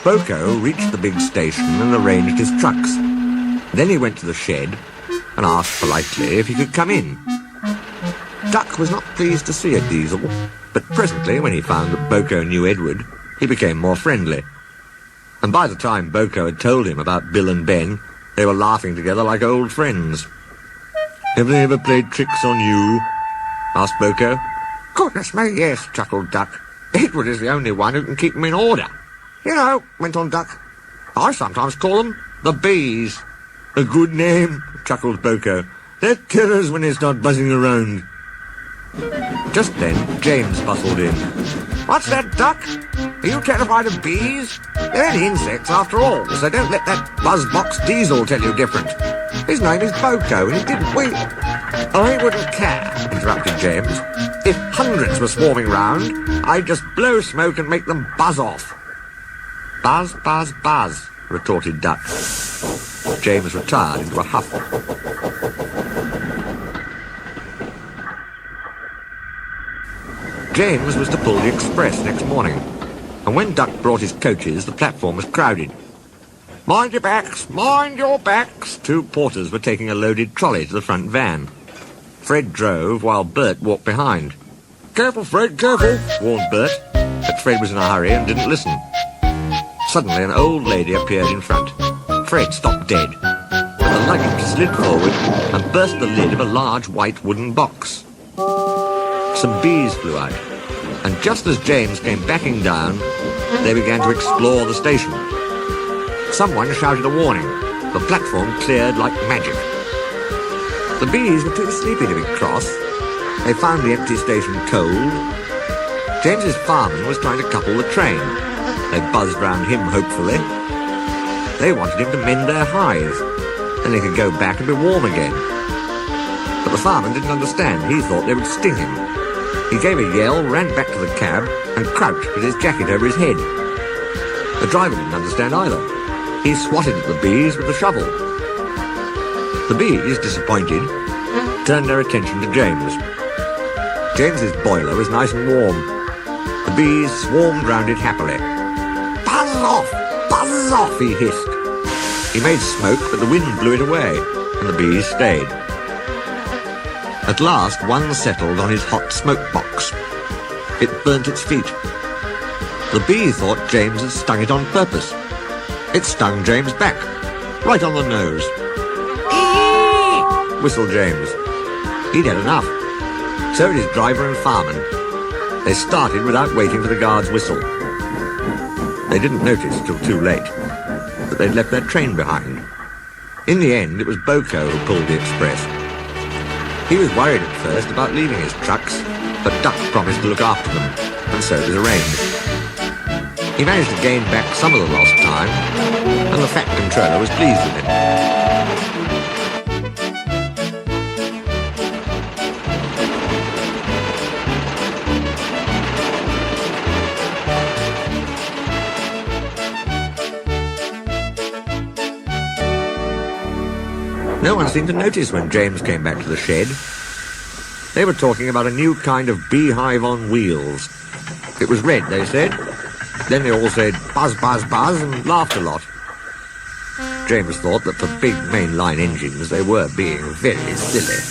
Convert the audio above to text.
Boko reached the big station and arranged his trucks. Then he went to the shed and asked politely if he could come in. Duck was not pleased to see a diesel, but presently, when he found that Boko knew Edward, he became more friendly. And by the time Boko had told him about Bill and Ben, they were laughing together like old friends. "Have they ever played tricks on you?" asked Boko. "Goodness me, yes," chuckled Duck. "Edward is the only one who can keep them in order. You know," went on Duck, "I sometimes call them the bees." "A good name," chuckled Boko. "They're terrors when they start buzzing around." Just then, James bustled in. "What's that, Duck? Are you terrified of bees? They're only insects after all, so don't let that buzzbox Diesel tell you different. His name is Boko, and he didn't wait." "I wouldn't care," interrupted James. "If hundreds were swarming round, I'd just blow smoke and make them buzz off." "Buzz, buzz, buzz," retorted Duck. James retired into a huff. James was to pull the express next morning, and when Duck brought his coaches, the platform was crowded. "Mind your backs, mind your backs!" Two porters were taking a loaded trolley to the front van. Fred drove while Bert walked behind. "Careful, Fred, careful," warned Bert, but Fred was in a hurry and didn't listen. Suddenly an old lady appeared in front. Fred stopped dead, but the luggage slid forward and burst the lid of a large white wooden box. Some bees flew out, and just as James came backing down, they began to explore the station. Someone shouted a warning. The platform cleared like magic. The bees were too sleepy to be cross. They found the empty station cold. James's fireman was trying to couple the train. They buzzed round him hopefully. They wanted him to mend their hive. Then they could go back and be warm again. But the fireman didn't understand. He thought they would sting him. He gave a yell, ran back to the cab, and crouched with his jacket over his head. The driver didn't understand either. He swatted at the bees with a shovel. The bees, disappointed, turned their attention to James. James's boiler was nice and warm. The bees swarmed round it happily. "Buzz off! Buzz off!" he hissed. He made smoke, but the wind blew it away, and the bees stayed. At last, one settled on his hot smoke box. It burnt its feet. The bee thought James had stung it on purpose. It stung James back, right on the nose. "Eee!" whistled James. He'd had enough. So did his driver and fireman. They started without waiting for the guard's whistle. They didn't notice till too late that they'd left their train behind. In the end, it was Boko who pulled the express. He was worried at first about leaving his trucks, but Duck promised to look after them, and so it was arranged. He managed to gain back some of the lost time, and the Fat Controller was pleased with him. No one seemed to notice when James came back to the shed. They were talking about a new kind of beehive on wheels. It was red, they said. Then they all said, "Buzz, buzz, buzz," and laughed a lot. James thought that for big mainline engines they were being very silly.